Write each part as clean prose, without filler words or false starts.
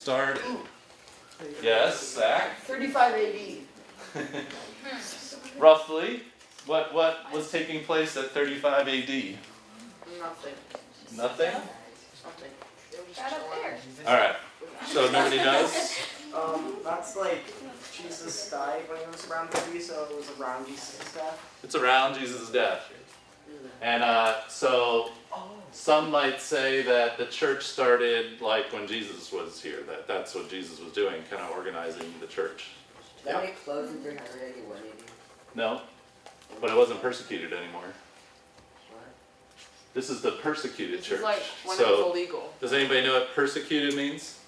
started? Yes, Zach? 35 AD. Roughly. What was taking place at 35 AD? Nothing. Nothing? Something. Right up there. Alright. So nobody knows? That's like Jesus died when he was around 30, so it was around Jesus' death. It's around Jesus' death. And so some might say that the church started like when Jesus was here, that's what Jesus was doing, kind of organizing the church. That it closed in 381 AD. No, but it wasn't persecuted anymore. This is the persecuted This church. is like when it was So, illegal. does anybody know what persecuted means?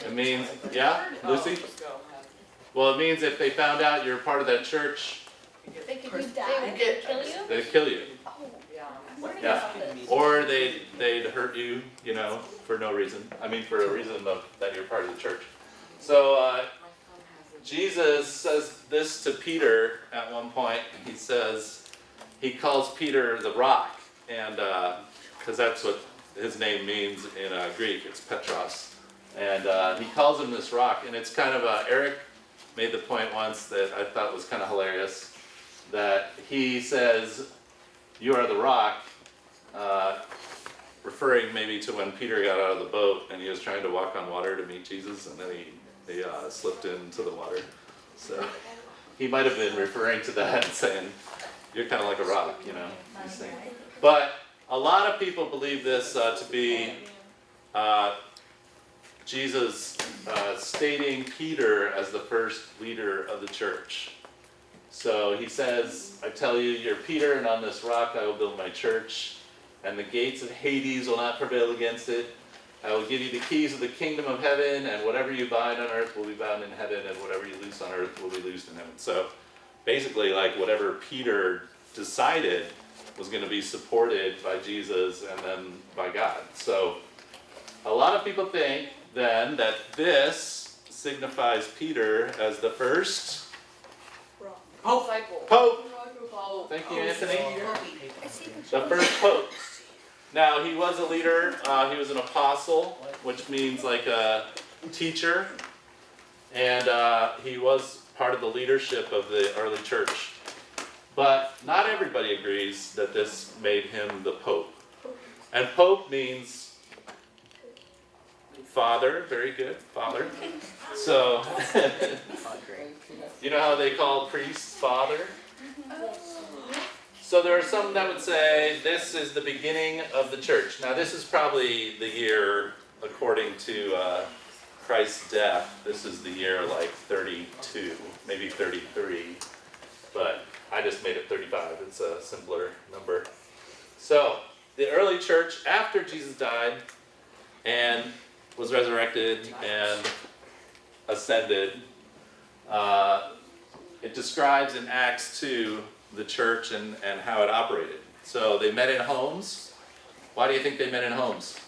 It means, yeah, Lucy? Let's go. Well, it means if they found out you're part of that church, They could you They die? would They get- kill you? they'd kill you. Oh, Yeah. learning Yeah. about this. Or they'd hurt you, you know, for no reason. I mean, for a reason that you're part of the church. So Jesus says this to Peter at one point. He calls Peter the rock, and because that's what his name means in Greek. It's Petros, and he calls him this rock. And it's kind of Eric made the point once that I thought was kind of hilarious, that he says, "You are the rock," referring maybe to when Peter got out of the boat and he was trying to walk on water to meet Jesus, and then he slipped into the water. So he might have been referring to that and saying, "You're kind of like a rock," you know. He's saying. But a lot of people believe this to be Jesus stating Peter as the first leader of the church. So he says, "I tell you, you're Peter, and on this rock I will build my church, and the gates of Hades will not prevail against it. I will give you the keys of the kingdom of heaven, and whatever you bind on earth will be bound in heaven, and whatever you loose on earth will be loosed in heaven." So basically, like whatever Peter decided was going to be supported by Jesus and then by God. So a lot of people think then that this signifies Peter as the first Disciple. Pope. Follow. Thank you, Anthony. The first Pope. Now, he was a leader, he was an apostle, which means like a teacher, and he was part of the leadership of the early church. But not everybody agrees that this made him the Pope. And Pope means father, very good, father. So, you know how they call priests father? So there are some that would say this is the beginning of the church. Now this is probably the year, according to Christ's death, this is the year like 32, maybe 33, but I just made it 35, it's a simpler number. So the early church, after Jesus died and was resurrected and ascended, it describes in Acts 2 the church and how it operated. So they met in homes. Why do you think they met in homes?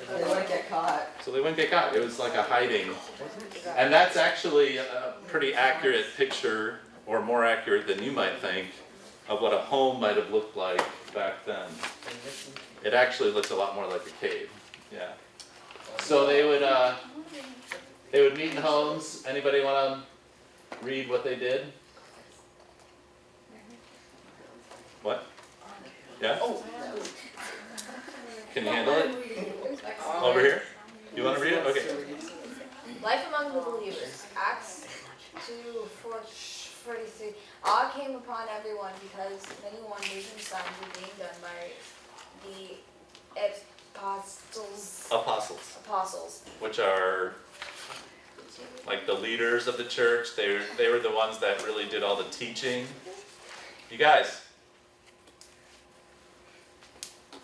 They wouldn't get caught. So they wouldn't get caught. It was like a hiding. And that's actually a pretty accurate picture, or more accurate than you might think, of what a home might have looked like back then. It actually looks a lot more like a cave. Yeah. So they would meet in homes. Anybody want to read what they did? What? Yeah? Can you handle it? Over here? You want to read it? Okay. Life among the believers. Acts 2:43. Awe came upon everyone because many wonders and signs were being done by the apostles, Which are like the leaders of the church. They were the ones that really did all the teaching. You guys.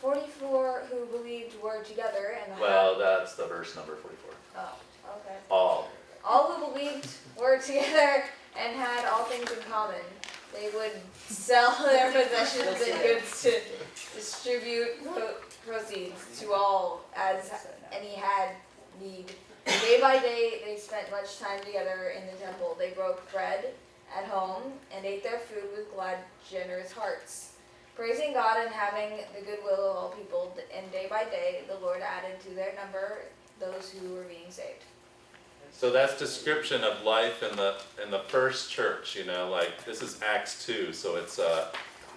44 who believed were together and Well, that's the verse number 44. Oh, okay. All. All who believed were together and had all things in common. They would sell their possessions and goods to distribute proceeds to all as any had need. Day by day they spent much time together in the temple. They broke bread at home and ate their food with glad, generous hearts, praising God and having the goodwill of all people. And day by day the Lord added to their number those who were being saved. So that's description of life in the first church, you know, like this is Acts 2, so it's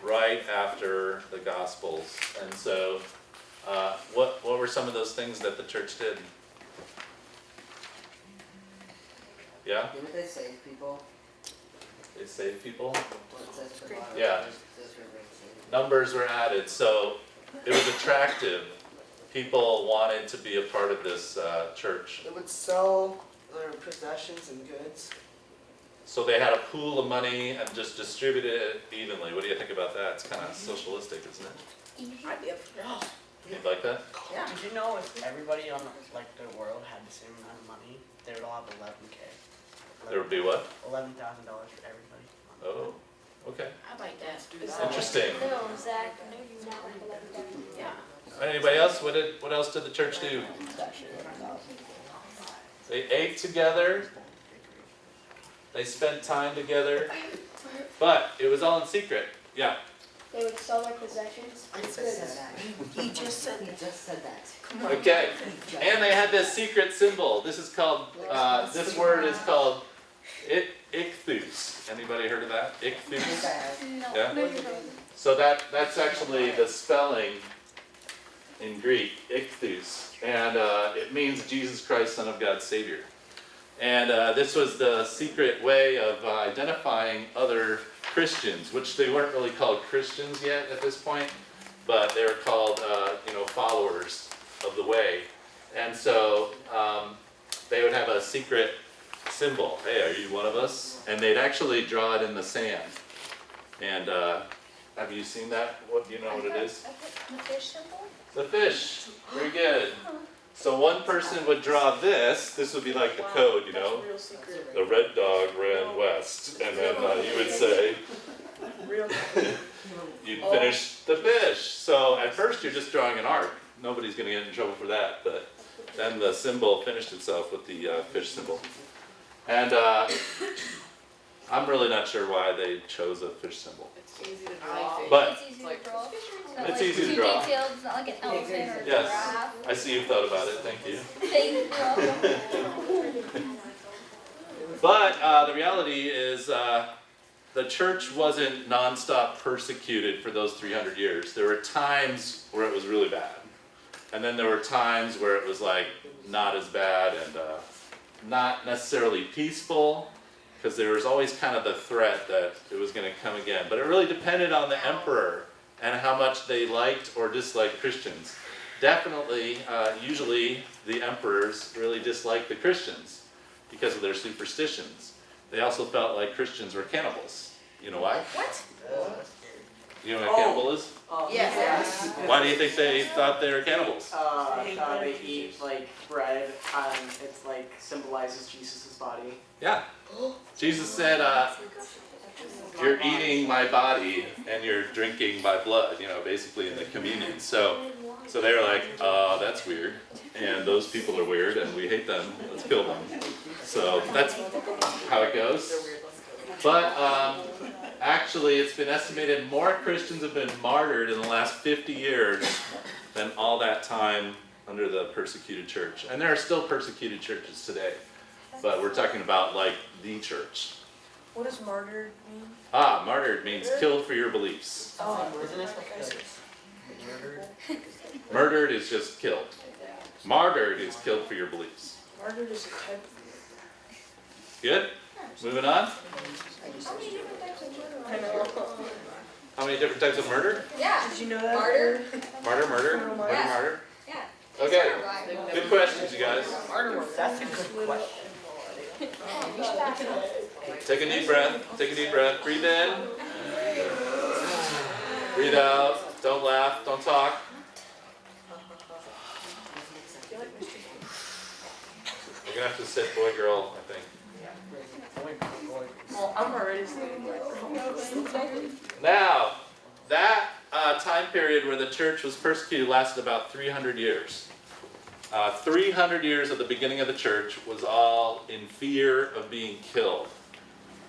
right after the Gospels. And so what were some of those things that the church did? Yeah? Didn't they save people? They saved people? What it says at the bottom? Yeah. It says we're being saved. Numbers were added, so it was attractive. People wanted to be a part of this church. They would sell their possessions and goods. So they had a pool of money and just distributed it evenly. What do you think about that? It's kind of socialistic, isn't it? You like that? Yeah. Did you know if everybody on like the world had the same amount of money, they would all have 11K? There would be what? $11,000 for everybody. Oh, okay. I like that. Interesting. No, Zach, no, you not like 11. Yeah. Anybody else? What else did the church do? It's actually 11,000. They ate together. They spent time together. But it was all in secret. Yeah. They would sell their possessions. I just said that. He just said He just said that. Okay. And they had this secret symbol. This is called, this word is called ichthus. Anybody heard of that? I think I Ichthus? have. Yeah? So that's actually the spelling in Greek, ichthus. And it means Jesus Christ, Son of God, Savior. And this was the secret way of identifying other Christians, which they weren't really called Christians yet at this point, but they were called, followers of the way. And so they would have a secret symbol. Hey, are you one of us? And they'd actually draw it in the sand. And have you seen that? What do you know what it is? The fish symbol? The fish. Very good. So one person would draw this. This would be like the code, you know. Real secret. The red dog ran west, and then you would say, Real you'd finish the fish. So at first you're just drawing an arc. Nobody's going to get in trouble for that. But then the symbol finished itself with the fish symbol. And I'm really not sure why they chose a fish symbol. It's easy to draw. But It's easy to draw. It's not It's like easy to too draw. detailed, it's not like an elephant or a Yes. giraffe. I see you've thought about it. Thank you. Thank you. But the reality is the church wasn't nonstop persecuted for those 300 years. There were times where it was really bad. And then there were times where it was like not as bad and not necessarily peaceful, because there was always kind of the threat that it was going to come again. But it really depended on the emperor and how much they liked or disliked Christians. Definitely, usually the emperors really disliked the Christians because of their superstitions. They also felt like Christians were cannibals. You know why? What? You know what a cannibal is? Yes. Why do you think they thought they were cannibals? They eat like bread, and it's like symbolizes Jesus' body. Yeah. Jesus said, you're eating my body and you're drinking my blood, you know, basically in the communion. So they were like, that's weird. And those people are weird and we hate them. Let's kill them. So that's how it goes. But actually, it's been estimated more Christians have been martyred in the last 50 years than all that time under the persecuted church. And there are still persecuted churches today. But we're talking about like the church. What does martyred mean? Martyred means killed for your beliefs. Oh, Isn't it like murdered? Murdered is just killed. Martyred is killed for your beliefs. martyred is a type Good? Moving on. I know. How many different types of murder? Yeah. Did you know that? Martyr? Murder. Yeah. Yeah. Okay. Good questions, you guys. That's a good question. Take a deep breath. Take a deep breath. Breathe in. Breathe out. Don't laugh. Don't talk. You're gonna have to sit boy, girl, I think. Well, I'm already saying Now, that time period where the church was persecuted lasted about 300 years. 300 years of the beginning of the church was all in fear of being killed.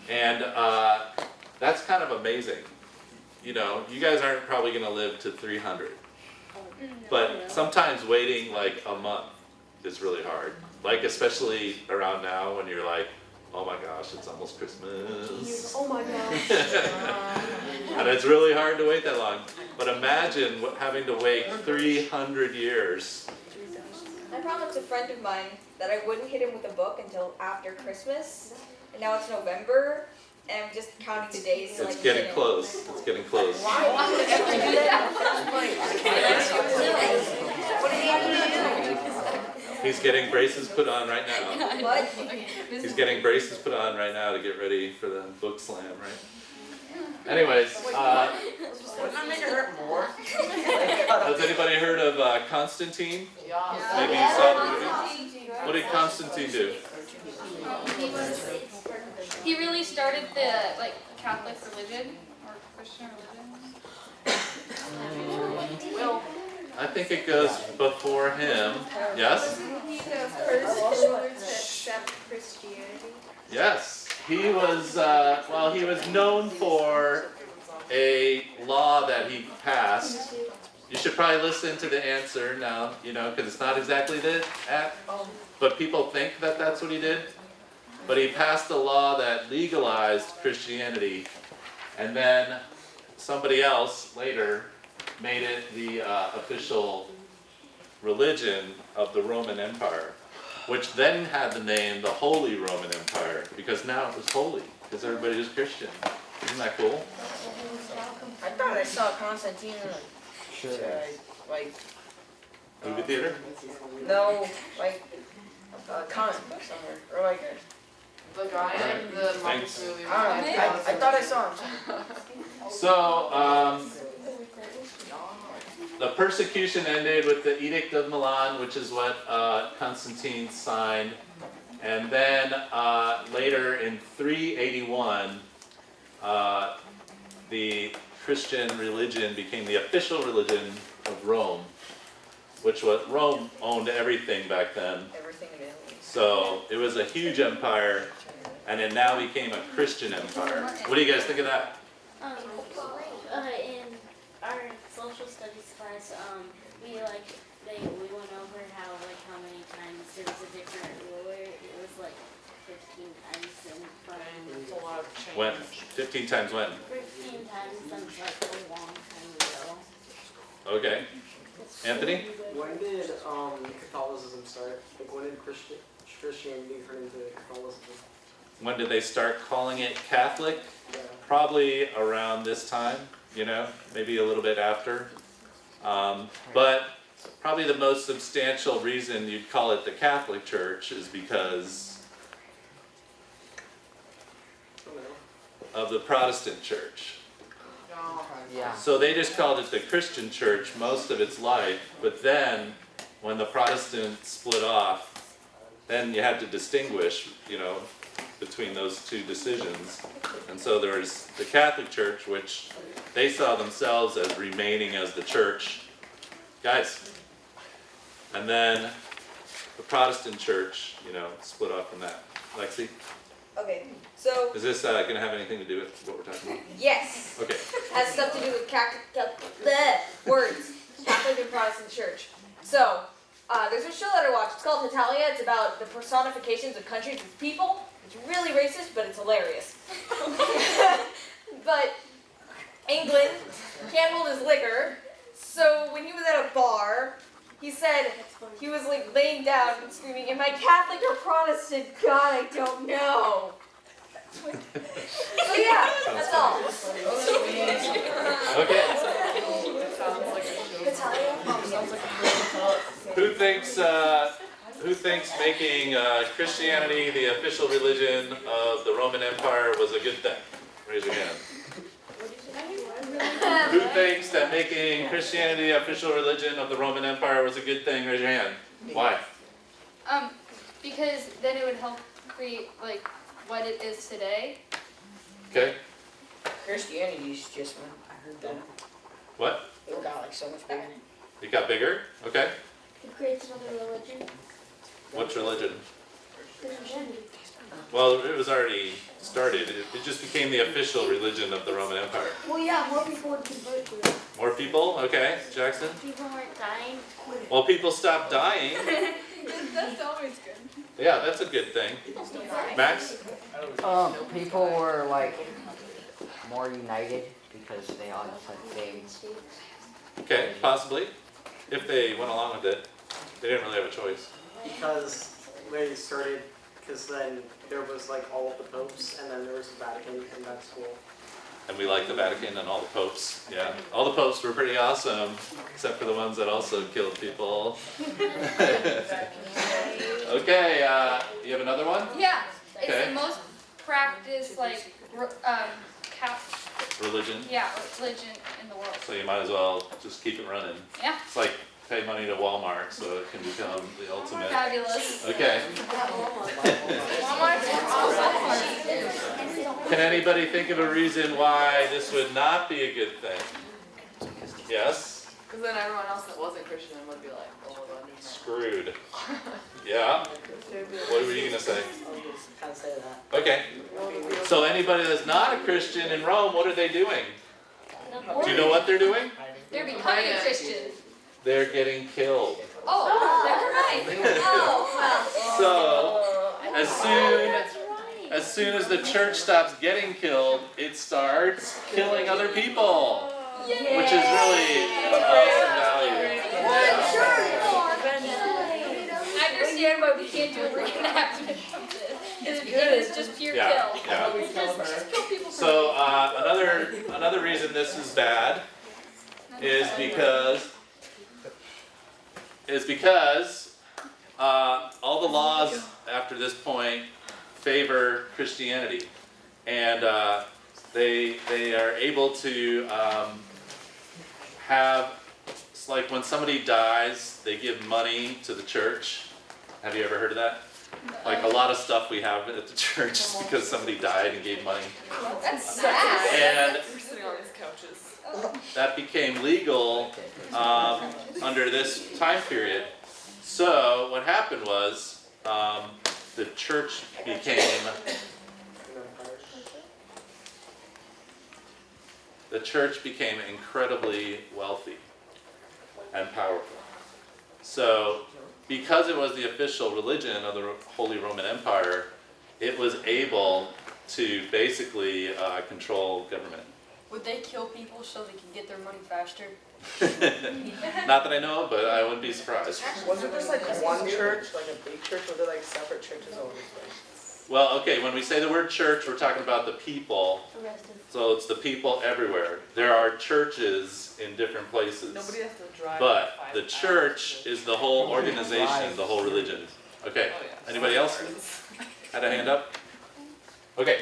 And that's kind of amazing. You know, you guys aren't probably going to live to 300. But sometimes waiting like a month is really hard. Like especially around now when you're like, oh my gosh, it's almost Christmas. Oh my gosh. And it's really hard to wait that long. But imagine having to wait 300 years. I promised a friend of mine that I wouldn't hit him with a book until after Christmas, and now it's November, and I'm just counting the days till I It's can getting hit him. close. It's getting close. Why would you do that in the first place? What did he have to do? He's getting braces put on right now. What? He's getting braces put on right now to get ready for the book slam, right? Anyways, Wouldn't that make it hurt more? has anybody heard of Constantine? Maybe you saw the movie. What did Constantine do? He really started the Catholic religion or Christian religion. I think it goes before him. Yes? Wasn't he the first ruler to accept Christianity? Yes. He was, he was known for a law that he passed. You should probably listen to the answer now, because it's not exactly but people think that that's what he did. But he passed a law that legalized Christianity, and then somebody else later made it the official religion of the Roman Empire, which then had the name the Holy Roman Empire, because now it was holy, because everybody was Christian. Isn't that cool? I thought I saw Constantine in Movie theater? no, a comic book somewhere, or The guy in the Thanks. Muppets movie. I thought I saw him. So, the persecution ended with the Edict of Milan, which is what Constantine signed. And then later in 381, the Christian religion became the official religion of Rome, which was Rome owned everything back then. Everything in Italy. So it was a huge empire, and it now became a Christian empire. What do you guys think of that? In our social studies class, we went over how many times there was a different ruler. It was 15 times in It's a lot of change. When? 15 times when? 15 times since a long time ago. Okay. Anthony? When did Catholicism start? When did Christianity turn into Catholicism? When did they start calling it Catholic? Yeah. Probably around this time, maybe a little bit after. But probably the most substantial reason you'd call it the Catholic Church is because of the Protestant Church. Yeah. So they just called it the Christian Church most of its life, but then when the Protestants split off, then you had to distinguish, between those two decisions. And so there's the Catholic Church, which they saw themselves as remaining as the church. Guys. And then the Protestant Church, split off from that. Lexi, Okay, so is this going to have anything to do with what we're talking about? yes, Okay. has stuff to do with words, Catholic and Protestant Church. So there's a show that I watch. It's called Italia. It's about the personifications of countries as people. It's really racist, but it's hilarious. But England handled his liquor. So when he was at a bar, he said he was laying down and screaming, "Am I Catholic or Protestant? God, I don't know." So yeah, that's all. Okay. Who thinks making Christianity the official religion of the Roman Empire was a good thing? Raise your hand. Who thinks that making Christianity the official religion of the Roman Empire was a good thing? Raise your hand. Why? Because then it would help create what it is today. Okay. Christianity's just when I heard that. What? It got so much bigger. It got bigger? Okay. It creates another religion. What's religion? Christianity. Well, it was already started. It just became the official religion of the Roman Empire. Well, yeah, more people would convert to it. More people? Okay. Jackson? People weren't dying. Well, people stopped dying. That's always good. Yeah, that's a good thing. Max? People were like more united because they all just had the same. Okay, possibly. If they went along with it. They didn't really have a choice. Because they started, because then there was like all of the popes, and then there was the Vatican in that school. And we like the Vatican and all the popes. Yeah, all the popes were pretty awesome, except for the ones that also killed people. Okay, you have another one? Yeah, it's Okay. the most practiced like Religion. yeah, religion in the world. So you might as well just keep it running. Yeah. It's like pay money to Walmart so it can become the ultimate. Fabulous. Okay. Can anybody think of a reason why this would not be a good thing? Yes? Because then everyone else that wasn't Christian would be like, oh, well, I need Screwed. Yeah? What were you gonna say? Can't say that. Okay. So anybody that's not a Christian in Rome, what are they doing? Do you know what they're doing? They're becoming a Christian. They're getting killed. Oh, never mind. Oh, well. So as soon as the church stops getting killed, it starts killing other people, which is really an awesome value. I understand why we can't do a reenactment of this. It's just pure Yeah, kill. yeah. Just kill people for So another reason this is bad is because all the laws after this point favor Christianity, and they are able to have, it's like when somebody dies, they give money to the church. Have you ever heard of that? Like a lot of stuff we have at the church is because somebody died and gave money. That's sad. And We're sitting on these couches. that became legal under this time period. So what happened was the church became incredibly wealthy and powerful. So because it was the official religion of the Holy Roman Empire, it was able to basically control government. Would they kill people so they can get their money faster? Not that I know of, but I wouldn't be surprised. Wasn't there like one church, like a big church, or were there like separate churches all over the place? Well, okay, when we say the word church, we're talking about the people. So it's the people everywhere. There are churches in different places. Nobody has to drive. But 5 the hours church to- is the whole organization, the whole religion. Okay, Oh, yeah. anybody else had a hand up? Okay,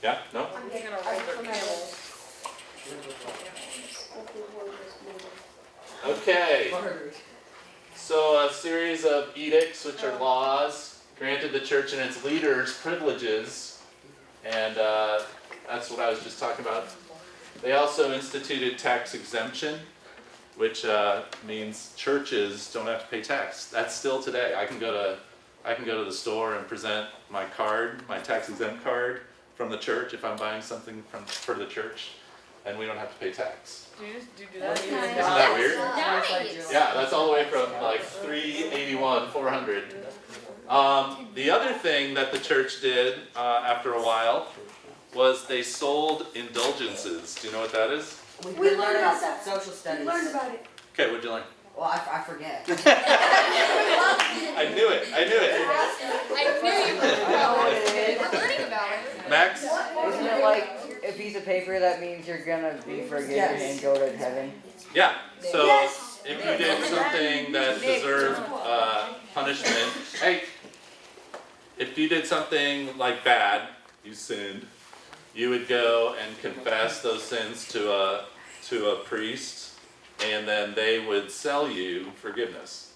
yeah, no? They're gonna ride their camels. Okay. So a series of edicts, which are laws, granted the church and its leaders privileges, and that's what I was just talking about. They also instituted tax exemption, which means churches don't have to pay tax. That's still today. I can go to the store and present my card, my tax exempt card from the church if I'm buying something for the church, and we don't have to pay tax. Do you do that? Isn't that weird? Nice. Yeah, that's all the way from like 381, 400. The other thing that the church did after a while was they sold indulgences. Do you know what that is? We learned about that. Social We studies. learned about it. Okay, what'd you learn? Well, I forget. I knew it. I knew you were We're learning about it. Max? Isn't it like a piece of paper that means you're gonna be forgiven and go to heaven? Yeah. So if you did something that deserved punishment, hey, if you did something like bad, you sinned, you would go and confess those sins to a priest, and then they would sell you forgiveness.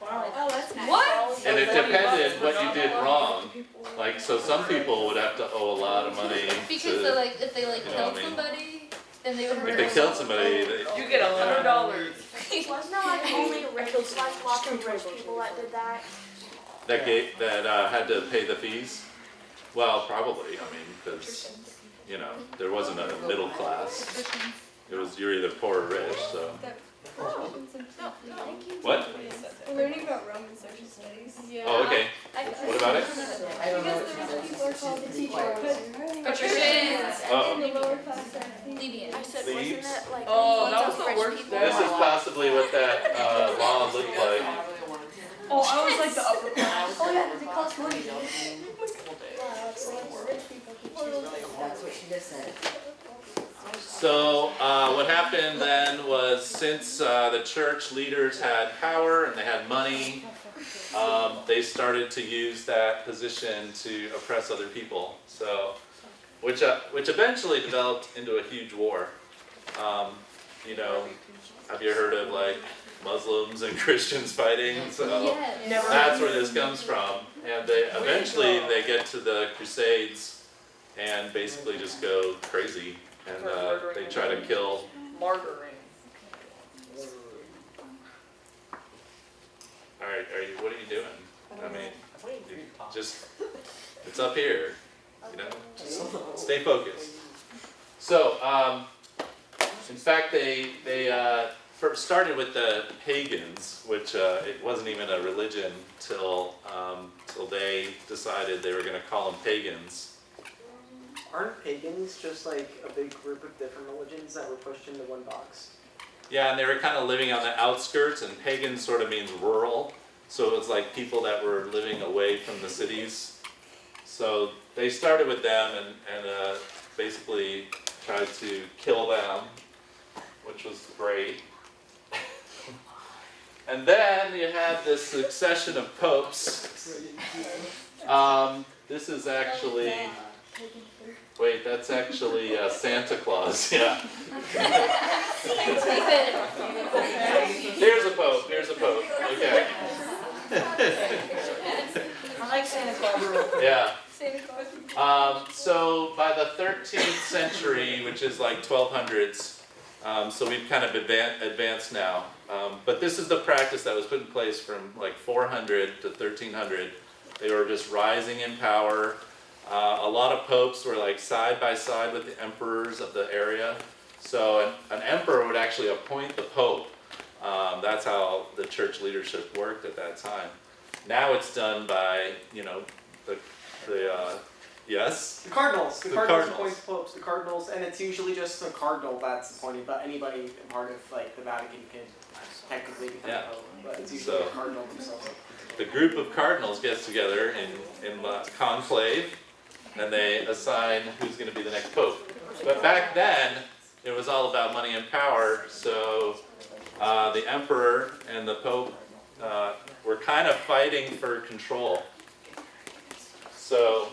Oh, that's nice. What? And it depended what you did wrong. Like, so some people would have to owe a lot of money Because to, they if they you know killed what I mean? somebody, then they would if murder they killed somebody, You get $100. Wasn't there like only those like lots of rich people that did that? that had to pay the fees. Well, probably. I mean, because there wasn't a middle class. It was you're either poor or rich. So What? We're learning about Roman social studies. Yeah. Oh, okay. What about it? I don't know what she said. People are called the teachers. Patricians. Uh-oh. The lower class are Plebeians. I said, Leaves. wasn't it like Oh, that was French the worst people? day. This is possibly what that law looked like. Oh, I was like the upper class. Oh yeah, they cost money. That's what she just said. So what happened then was, since the church leaders had power and they had money, they started to use that position to oppress other people. So, which eventually developed into a huge war. You know, have you heard of like Muslims and Christians fighting? So that's where this comes from. And they eventually they get to the Crusades and basically just go crazy. And they try to kill. Martyring. Alright, what are you doing? I mean, just, it's up here, you know, just stay focused. So, in fact, they first started with the pagans, which it wasn't even a religion till they decided they were going to call them pagans. Aren't pagans just like a big group of different religions that were pushed into one box? Yeah, and they were kind of living on the outskirts, and pagan sort of means rural. So it was like people that were living away from the cities. So they started with them and basically tried to kill them, which was great. And then you had this succession of popes. This is actually, wait, that's actually Santa Claus, yeah. Here's a pope, okay. I like Santa Claus. Yeah. So by the 13th century, which is like 1200s, so we've kind of advanced now. But this is the practice that was put in place from like 400 to 1300. They were just rising in power. A lot of popes were like side by side with the emperors of the area. So an emperor would actually appoint the pope. That's how the church leadership worked at that time. Now it's done by, you know, yes? The cardinals. The The cardinals cardinals. appoint the popes. The cardinals, and it's usually just the cardinal that's appointed, but anybody part of like the Vatican can technically become Yeah. a pope. But it's usually So- the cardinal themselves. The group of cardinals gets together in conclave, and they assign who's going to be the next pope. But back then, it was all about money and power, so the emperor and the pope were kind of fighting for control. So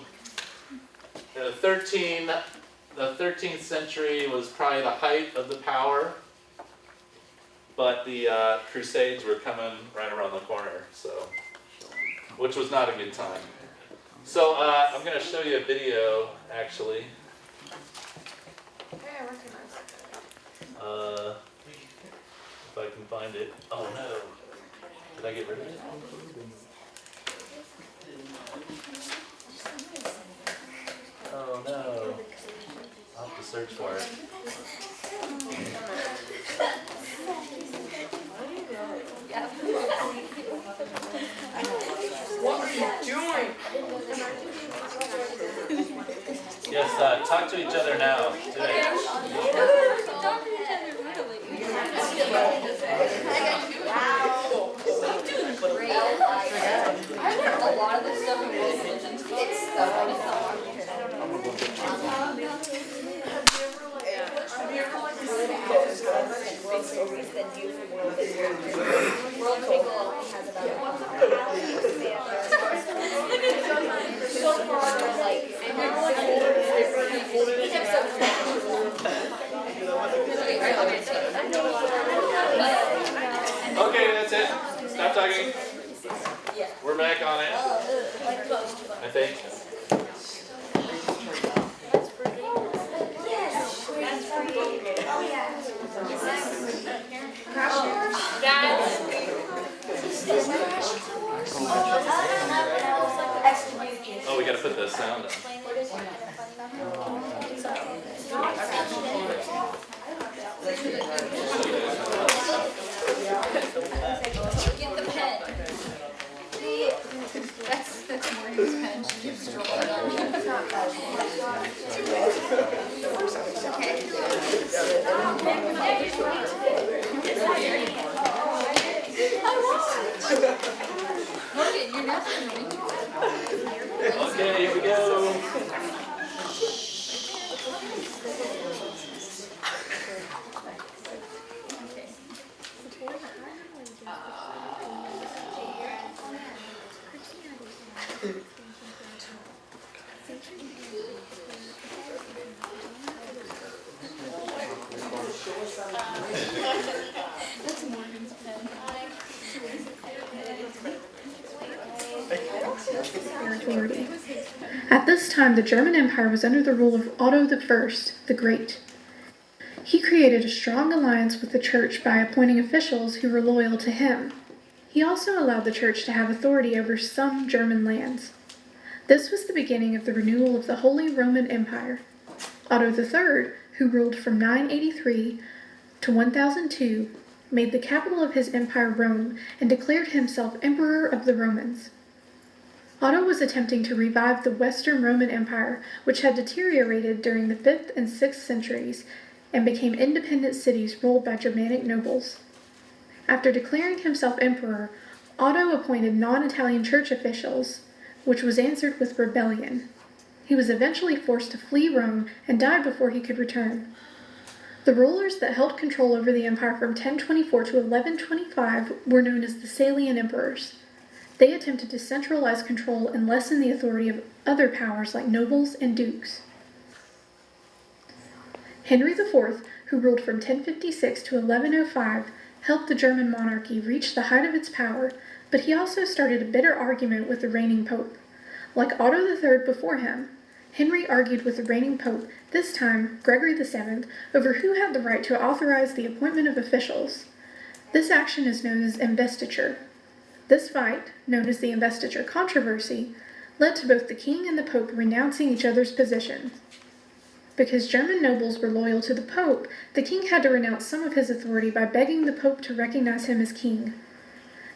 the 13th century was probably the height of the power, but the Crusades were coming right around the corner, so, which was not a good time. So I'm going to show you a video, actually. Okay, I recognize If I can find it. Oh no. Did I get rid of it? Oh no. I'll have to search for it. What are you doing? Yes, talk to each other now. Today. Talk to each other brutally. A lot of the stuff in world religions, it's stuff I don't know. Have you ever like in world stories than you from world history? World Coco has about so far like Okay, that's it. Stop talking. Yeah. We're back on it, I think. Oh, we gotta put the sound on. Get the pen. That's Morgan's pen. She keeps drawing on it. Morgan, you're not filming. Okay, here we go. That's Morgan's pen. Authority. At this time, the German Empire was under the rule of Otto I the Great. He created a strong alliance with the church by appointing officials who were loyal to him. He also allowed the church to have authority over some German lands. This was the beginning of the renewal of the Holy Roman Empire. Otto III, who ruled from 983 to 1002, made the capital of his empire Rome and declared himself Emperor of the Romans. Otto was attempting to revive the Western Roman Empire, which had deteriorated during the 5th and 6th centuries and became independent cities ruled by Germanic nobles. After declaring himself emperor, Otto appointed non-Italian church officials, which was answered with rebellion. He was eventually forced to flee Rome and died before he could return. The rulers that held control over the empire from 1024 to 1125 were known as the Salian emperors. They attempted to centralize control and lessen the authority of other powers like nobles and dukes. Henry IV, who ruled from 1056 to 1105, helped the German monarchy reach the height of its power, but he also started a bitter argument with the reigning pope. Like Otto III before him, Henry argued with the reigning pope, this time Gregory VII, over who had the right to authorize the appointment of officials. This action is known as investiture. This fight, known as the investiture controversy, led to both the king and the pope renouncing each other's positions. Because German nobles were loyal to the pope, the king had to renounce some of his authority by begging the pope to recognize him as king.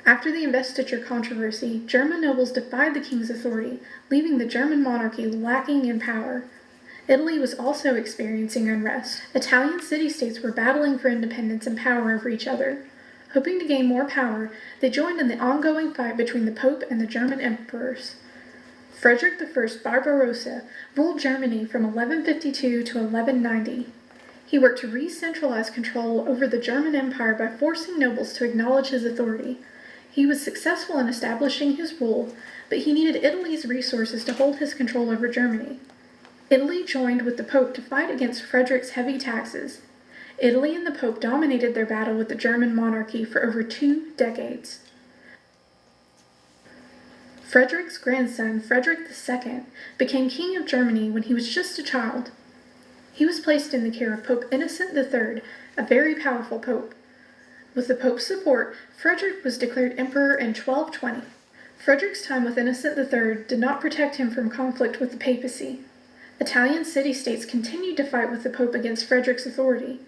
After the investiture controversy, German nobles defied the king's authority, leaving the German monarchy lacking in power. Italy was also experiencing unrest. Italian city-states were battling for independence and power over each other. Hoping to gain more power, they joined in the ongoing fight between the Pope and the German emperors. Frederick I Barbarossa ruled Germany from 1152 to 1190. He worked to re-centralize control over the German Empire by forcing nobles to acknowledge his authority. He was successful in establishing his rule, but he needed Italy's resources to hold his control over Germany. Italy joined with the Pope to fight against Frederick's heavy taxes. Italy and the Pope dominated their battle with the German monarchy for over 2 decades. Frederick's grandson, Frederick II, became king of Germany when he was just a child. He was placed in the care of Pope Innocent III, a very powerful pope. With the Pope's support, Frederick was declared emperor in 1220. Frederick's time with Innocent III did not protect him from conflict with the papacy. Italian city-states continued to fight with the Pope against Frederick's authority.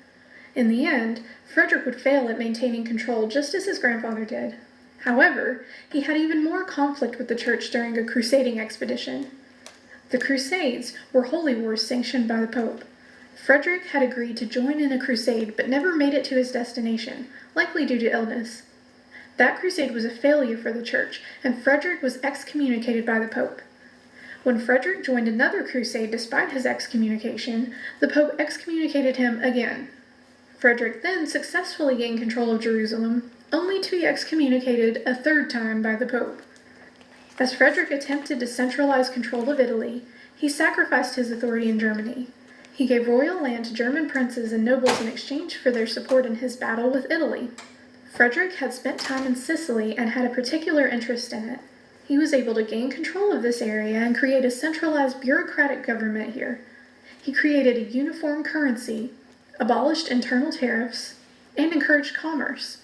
In the end, Frederick would fail at maintaining control just as his grandfather did. However, he had even more conflict with the church during a crusading expedition. The Crusades were holy wars sanctioned by the Pope. Frederick had agreed to join in a crusade but never made it to his destination, likely due to illness. That crusade was a failure for the church, and Frederick was excommunicated by the Pope. When Frederick joined another crusade despite his excommunication, the Pope excommunicated him again. Frederick then successfully gained control of Jerusalem, only to be excommunicated a third time by the Pope. As Frederick attempted to centralize control of Italy, he sacrificed his authority in Germany. He gave royal land to German princes and nobles in exchange for their support in his battle with Italy. Frederick had spent time in Sicily and had a particular interest in it. He was able to gain control of this area and create a centralized bureaucratic government here. He created a uniform currency, abolished internal tariffs, and encouraged commerce.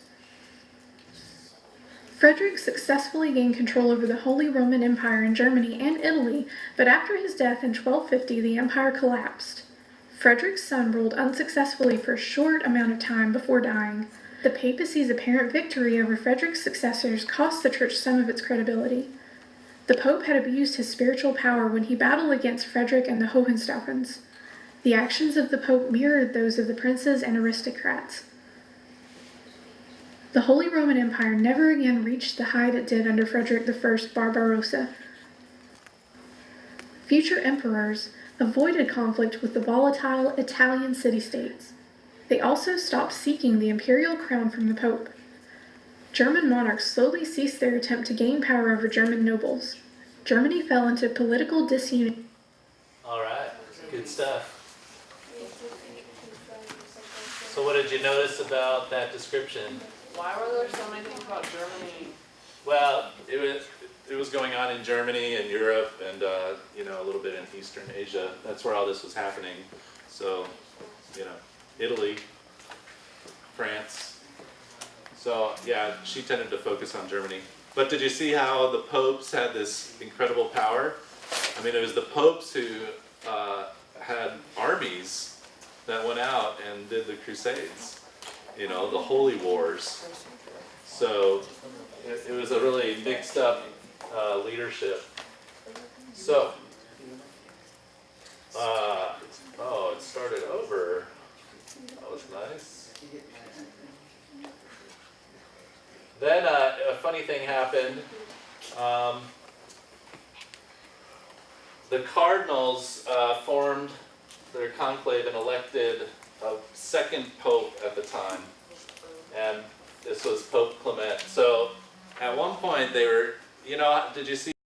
Frederick successfully gained control over the Holy Roman Empire in Germany and Italy, but after his death in 1250, the empire collapsed. Frederick's son ruled unsuccessfully for a short amount of time before dying. The papacy's apparent victory over Frederick's successors cost the church some of its credibility. The Pope had abused his spiritual power when he battled against Frederick and the Hohenstaufens. The actions of the Pope mirrored those of the princes and aristocrats. The Holy Roman Empire never again reached the height it did under Frederick I Barbarossa. Future emperors avoided conflict with the volatile Italian city-states. They also stopped seeking the imperial crown from the Pope. German monarchs slowly ceased their attempt to gain power over German nobles. Germany fell into political disunity. All right, good stuff. So what did you notice about that description? Why were there so many things about Germany? Well, it was going on in Germany and Europe and a little bit in Eastern Asia. That's where all this was happening. So, Italy, France. So yeah, she tended to focus on Germany. But did you see how the popes had this incredible power? I mean, it was the popes who had armies that went out and did the Crusades, the holy wars. So it was a really mixed up leadership. So, it started over. That was nice. Then a funny thing happened. The cardinals formed their conclave and elected a second pope at the time. And this was Pope Clement. So at one point they were, did you see